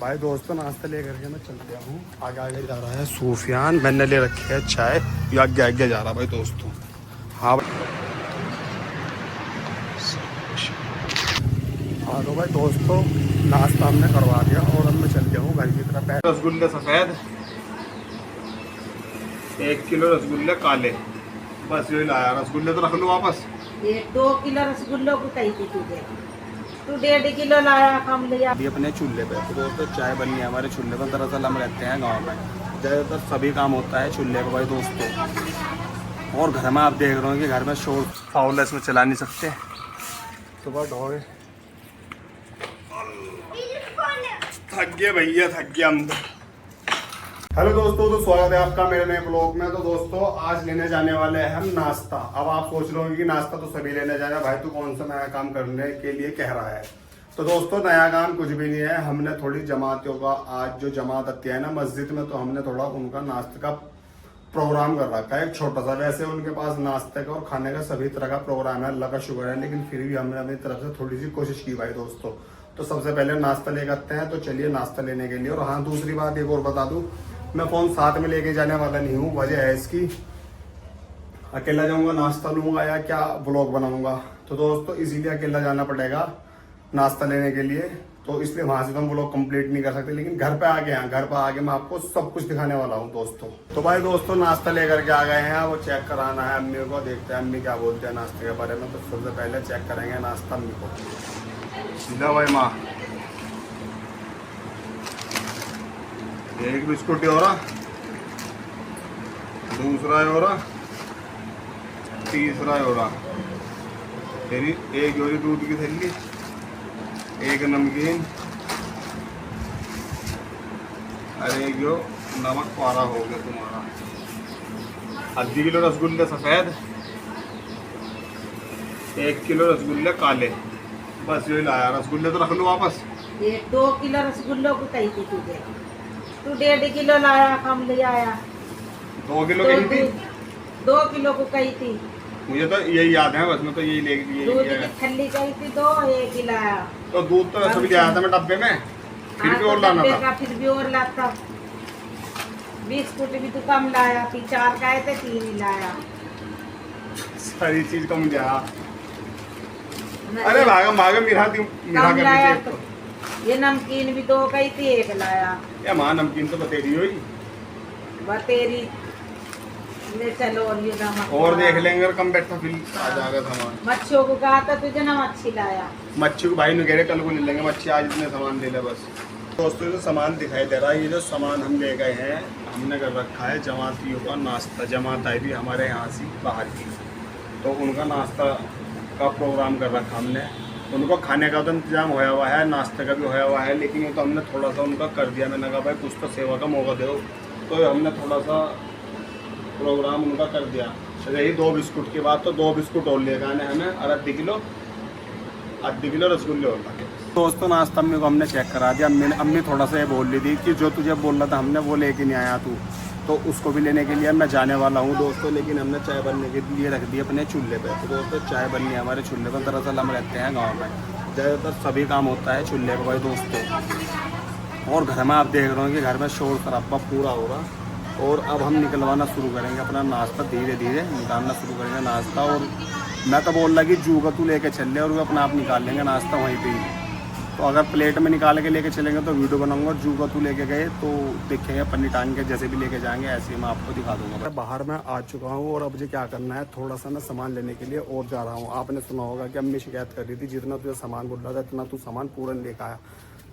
भाई दोस्तों नाश्ता लेकर के मैं चल गया हूँ। आगे आगे जा रहा है सूफियान, मैंने ले रखी है चाय। ये आगे आगे जा रहा भाई दोस्तों। हाँ हाँ तो भाई दोस्तों नाश्ता हमने करवा दिया और अब मैं चल गया हूँ घर की तरफ। रसगुल्ले सफ़ेद 1 किलो, रसगुल्ले काले, बस यही लाया। रसगुल्ले तो रख लो वापस। ये 2 किलो रसगुल्लों को कही थी तुझे, तू 1.5 किलो लाया, कम लिया। अभी अपने चूल्हे पे तो दोस्तों चाय बननी है हमारे चूल्हे पर। दरअसल हम रहते हैं गांव में, ज़्यादातर सभी काम होता है चूल्हे पे भाई दोस्तों। और घर में आप देख रहे हो कि घर में शोर फाउल इसमें चला नहीं सकते। सुबह ढोए थक गए भैया, थक गया हम तो। हेलो दोस्तों, तो स्वागत है आपका मेरे नए ब्लॉग में। तो दोस्तों आज लेने जाने वाले हैं हम नाश्ता। अब आप सोच रहे हो कि नाश्ता तो सभी लेने जाना, भाई तू कौन सा नया काम करने के लिए कह रहा है। तो दोस्तों नया काम कुछ भी नहीं है। हमने थोड़ी जमातियों का, आज जो जमात आती है ना मस्जिद में, तो हमने थोड़ा उनका नाश्ते का प्रोग्राम कर रखा है, एक छोटा सा। वैसे उनके पास नाश्ते का और खाने का सभी तरह का प्रोग्राम है, अल्लाह का शुक्र है, लेकिन फिर भी हमने अपनी तरफ से थोड़ी सी कोशिश की भाई दोस्तों। तो सबसे पहले नाश्ता लेकर आते हैं, तो चलिए नाश्ता लेने के लिए। और हाँ दूसरी बात एक और बता दूं, मैं फ़ोन साथ में लेके जाने वाला नहीं हूँ। वजह है इसकी, अकेला जाऊँगा नाश्ता लूँगा या क्या ब्लॉग बनाऊँगा। तो दोस्तों इसीलिए अकेला जाना पड़ेगा नाश्ता लेने के लिए। तो इसलिए वहाँ से तो हम ब्लॉग कंप्लीट नहीं कर सकते, लेकिन घर पे आके हैं, घर पे आके मैं आपको सब कुछ दिखाने वाला हूँ दोस्तों। तो भाई दोस्तों नाश्ता लेकर के आ गए हैं, वो चेक कराना है अम्मी को। देखते हैं अम्मी क्या बोलते हैं नाश्ते के बारे में। तो सबसे पहले चेक करेंगे नाश्ता अम्मी को। सीधा भाई माँ, एक बिस्कुट हो रहा, दूसरा हो रहा, तीसरा हो रहा, तेरी एक जोड़ी दूध की थैली, एक नमकीन, अरे एक जो नमक पारा हो गया तुम्हारा। 1/2 किलो रसगुल्ले सफ़ेद, 1 किलो रसगुल्ले काले, बस यही लाया। रसगुल्ले तो रख लो वापस। ये 2 किलो रसगुल्लों को कही थी तुझे, तू 1.5 किलो लाया, कम ले आया। 2 किलो कही थी, 2 किलो को कही थी। मुझे तो यही याद है, बस मैं तो यही ले दूध की थैली कही थी, 2 1 ही लाया। तो दूध तो वैसे भी लाया था मैं डब्बे में, फिर भी और लाना था। फिर भी और लाता। बिस्कुट भी तू कम लाया थी, 4 खाए थे, 3 ही लाया। सारी चीज कम गया। अरे भागा भागा मीठा मीठा कर लाया दीजिए। तो ये नमकीन भी 2 कही थी, 1 लाया। या माँ नमकीन तो बतेरी हुई, बतेरी ले चलो। और ये नमक और देख लेंगे और कम बैठा फिर आ जाएगा सामान। मच्छियों को कहा था तुझे ना, मच्छी लाया। मच्छी को भाई ने कह रहे कल को ले लेंगे मच्छी, आज इतने सामान ले ले बस। दोस्तों जो सामान दिखाई दे रहा है, ये जो सामान हम ले गए हैं, हमने कर रखा है जमातियों का नाश्ता। जमात आई भी हमारे यहाँ से बाहर की, तो उनका नाश्ता का प्रोग्राम कर रखा हमने। उनको खाने का तो इंतजाम होया हुआ है, नाश्ते का भी होया हुआ है, लेकिन ये तो हमने थोड़ा सा उनका कर दिया। मैंने कहा भाई कुछ तो सेवा का मौका दो, तो हमने थोड़ा सा प्रोग्राम उनका कर दिया। रही 2 बिस्कुट की बात, तो 2 बिस्कुट और ले गए हमें, और 1/2 किलो रसगुल्ले और लगे। दोस्तों नाश्ता अम्मी को हमने चेक करा दिया। अम्मी थोड़ा सा ये बोल रही थी कि जो तुझे बोल रहा था हमने वो लेके नहीं आया तू, तो उसको भी लेने के लिए मैं जाने वाला हूँ दोस्तों। लेकिन हमने चाय बनने के लिए रख दी अपने चूल्हे पे। तो दोस्तों चाय बननी है हमारे चूल्हे पर। दरअसल हम रहते हैं गाँव में, ज़्यादातर सभी काम होता है चूल्हे पर भाई दोस्तों। और घर में आप देख रहे हो कि घर में शोर शराबा पूरा हो रहा। और अब हम निकलवाना शुरू करेंगे अपना नाश्ता, धीरे धीरे निकालना शुरू करेंगे नाश्ता। और मैं तो बोल रहा कि जू का तू लेके चल ले, और वो अपना आप निकाल लेंगे नाश्ता वहीं पे ही। तो अगर प्लेट में निकाल के लेके चलेंगे तो वीडियो बनाऊंगा। जू का तू लेके गए तो देखेंगे पन्नी टांग के, जैसे भी लेके जाएंगे ऐसे ही मैं आपको दिखा दूंगा। बाहर मैं आ चुका हूँ और अब मुझे क्या करना है, थोड़ा सा मैं सामान लेने के लिए और जा रहा हूँ। आपने सुना होगा कि अम्मी शिकायत कर रही थी जितना तुझे सामान बोल रहा था इतना तू सामान पूरा लेकर आया।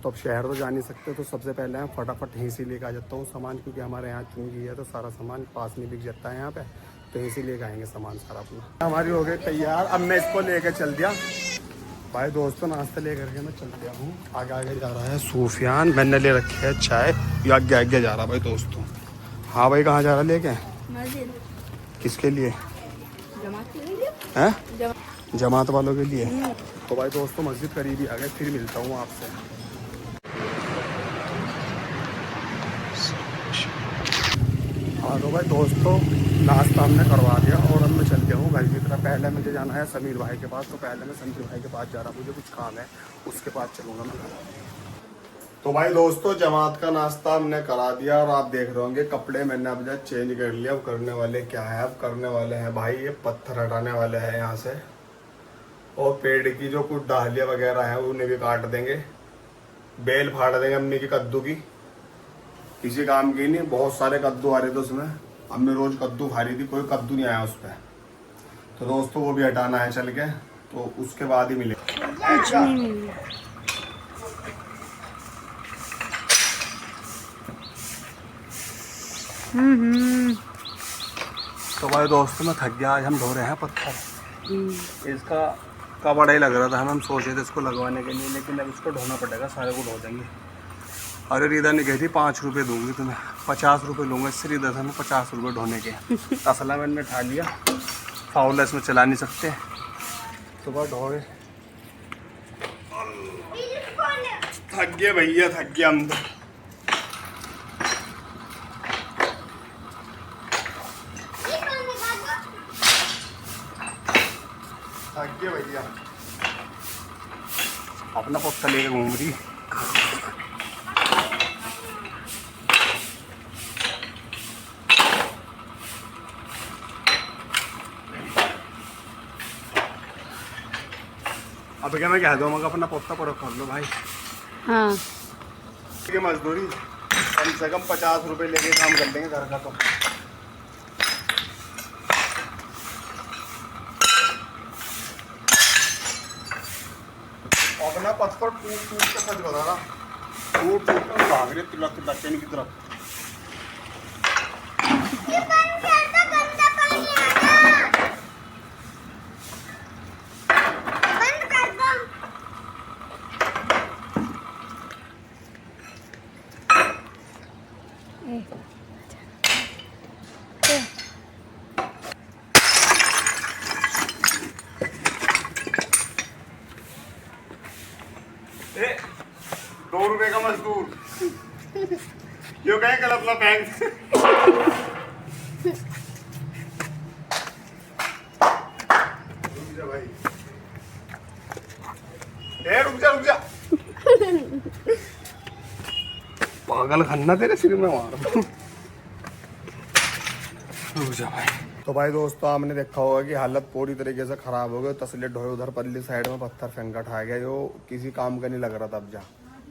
तो अब शहर तो जा नहीं सकते, तो सबसे पहले मैं फटाफट यहीं से लेकर आ जाता हूँ सामान, क्योंकि हमारे यहाँ चुंगी है तो सारा सामान पास में बिक जाता है यहाँ पे। तो यहीं से लेकर आएंगे सामान सारा अपना। हमारी हो गई तैयार, अब मैं इसको लेकर चल दिया भाई दोस्तों। नाश्ता लेकर के मैं चल गया हूँ। आगे आगे जा रहा है सूफियान, मैंने ले रखी है चाय। ये आगे आगे जा रहा भाई दोस्तों। हाँ भाई कहाँ जा रहा लेके? किसके लिए हैं? जमात वालों के लिए। तो भाई दोस्तों मस्जिद करीबी आ गए, फिर मिलता हूँ आपसे। हाँ तो भाई दोस्तों नाश्ता हमने करवा दिया और अब मैं चल गया हूँ घर की तरफ। पहले मुझे जाना है समीर भाई के पास, तो पहले मैं समीर भाई के पास जा रहा हूँ, मुझे कुछ काम है, उसके पास चलूँगा मैं। तो भाई दोस्तों जमात का नाश्ता हमने करा दिया और आप देख रहे होंगे कपड़े मैंने अब जब चेंज कर लिया। अब करने वाले क्या है, अब करने वाले हैं भाई ये पत्थर हटाने वाले हैं यहाँ से, और पेड़ की जो कुछ डालियाँ वगैरह है उन्हें भी काट देंगे, बेल फाड़ देंगे अम्मी की कद्दू की, किसी काम की नहीं। बहुत सारे कद्दू आ रहे थे उसमें, अम्मी रोज कद्दू खा रही थी, कोई कद्दू नहीं आया उस पर। तो दोस्तों वो भी हटाना है चल के, तो उसके बाद ही मिले। तो भाई दोस्तों मैं थक गया, आज हम धो रहे हैं पत्थर। इसका कपड़ा ही लग रहा था, हम सोचे थे इसको लगवाने के लिए, लेकिन अब इसको ढोना पड़ेगा, सारे को धो देंगे। अरे रीदा ने कही थी 5 रुपये दूंगी तुम्हें, 50 रुपये लूँगा इससे। रीदा था हमें 50 रुपये ढोने के। असला मैंने ठा लिया, फाउल इसमें चला नहीं सकते, सुबह ढोए। थक गए भैया, थक गया हम तो। थक गए भैया, अपना पत्ता लेके घूम रही। अब क्या मैं कह दूँ, मगर अपना पत्ता पर कर लो भाई। हाँ ठीक है, मजदूरी कम से कम 50 रुपये लेके काम कर देंगे घर का। तो अपना पत्थर टूट टूट के सच बता रहा, टूट टूट के भाग रहे तिलक तिलक की तरफ। ए, 2 रुपए का मजदूर यो कहें कल अपना बैंक। रुक जा भाई, ए रुक जा पागल खन्ना तेरे सिर में मार। रुक जा भाई। तो भाई दोस्तों आपने देखा होगा कि हालत पूरी तरीके से खराब हो गई। तसले ढोए उधर पल्ली साइड में पत्थर फेंका ठा गया, जो किसी काम का नहीं लग रहा था अब जा।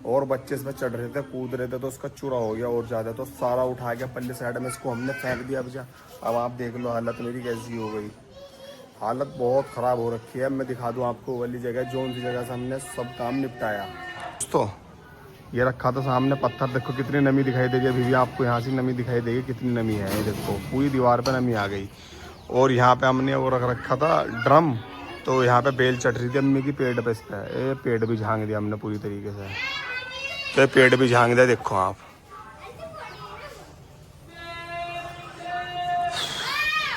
और बच्चे इस पर चढ़ रहे थे, कूद रहे थे, तो उसका चूरा हो गया और ज्यादा, तो सारा उठा के पल्ली साइड में इसको हमने फेंक दिया अब जा। अब आप देख लो हालत मेरी कैसी हो गई, हालत बहुत खराब हो रखी है। मैं दिखा दूँ आपको वाली जगह, जो सी जगह से हमने सब काम निपटाया। दोस्तों ये रखा था सामने पत्थर, देखो कितनी नमी दिखाई देगी अभी भी आपको, यहाँ से नमी दिखाई देगी कितनी नमी है। ये देखो पूरी दीवार पे नमी आ गई। और यहाँ पे हमने वो रख रखा था ड्रम, तो यहाँ पे बेल चढ़ रही थी अम्मी की पेड़ पे, इस पर ये पेड़ भी झांक दिया हमने पूरी तरीके से। तो ये पेड़ भी झांक दिया, देखो आप।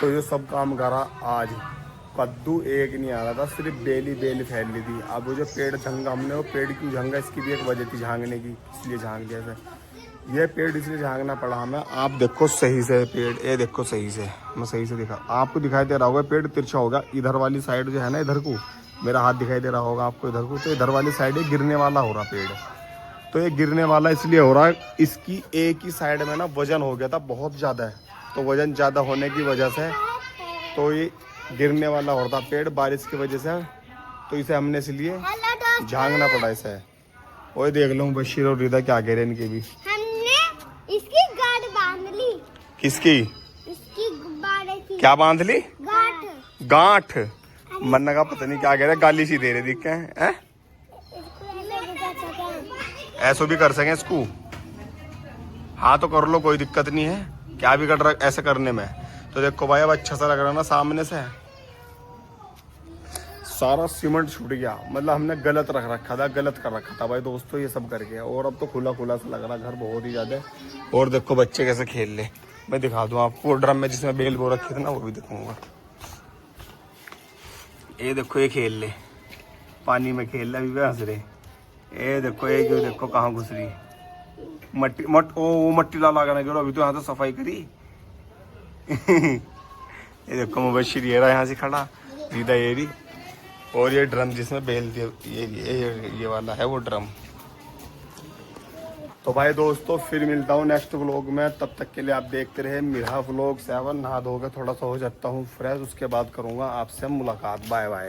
तो ये सब काम करा आज, कद्दू एक नहीं आ रहा था, सिर्फ बेली फैल रही थी। अब वो जो पेड़ झंगा हमने, वो पेड़ क्यों झंगा, इसकी भी एक वजह थी झांकने की, इसलिए झांक दिया था। ये पेड़ इसलिए झांकना पड़ा हमें। आप देखो सही से पेड़, ये देखो सही से, मैं सही से दिखा, आपको दिखाई दे रहा होगा पेड़ तिरछा होगा। इधर वाली साइड जो है ना, इधर को मेरा हाथ दिखाई दे रहा होगा आपको, इधर को, तो इधर वाली साइड ये गिरने वाला हो रहा पेड़। तो ये गिरने वाला इसलिए हो रहा है, इसकी एक ही साइड में ना वजन हो गया था बहुत ज़्यादा है, तो वजन ज़्यादा होने की वजह से तो ये गिरने वाला हो रहा था पेड़ बारिश की वजह से। तो इसे हमने इसलिए झांकना पड़ा इसे। और देख लो बशीर और रिदा क्या कह रहे हैं, इनके भी हमने इसकी गांठ बांध ली। किसकी? इसकी गुब्बारे की। क्या बांध ली? गांठ। गांठ। मन्ना का पता नहीं क्या कह रहे, गाली सी दे रहे दिख के हैं। ऐसा भी कर सकें इसको? हाँ तो कर लो, कोई दिक्कत नहीं है, क्या भी कर रहा ऐसे करने में। तो देखो भाई अब अच्छा सा लग रहा ना सामने से, सारा सीमेंट छूट गया, मतलब हमने गलत रख रखा था, गलत कर रखा था भाई दोस्तों ये सब करके। और अब तो खुला खुला सा लग रहा घर बहुत ही ज्यादा। और देखो बच्चे कैसे खेल ले, मैं दिखा दूं आपको ड्रम में जिसमें बेल बो रखी थी ना, वो भी दिखाऊंगा। ये देखो ये खेल ले, पानी में खेल रहा, अभी हंस रहे। ये देखो ये क्यों, देखो कहाँ घुस रही मट्टी, वो मट्टी ला लगा ना, अभी तो यहाँ तो सफाई करी। ये देखो मुबशिर ये रहा यहाँ से खड़ा, सीधा ये रही। और ये ड्रम जिसमें बेल दिया, ये वाला है वो ड्रम। तो भाई दोस्तों फिर मिलता हूँ नेक्स्ट व्लॉग में, तब तक के लिए आप देखते रहे मेरा व्लॉग 7। नहा धोकर थोड़ा सा हो जाता हूँ फ्रेश, उसके बाद करूँगा आपसे मुलाकात। Bye bye.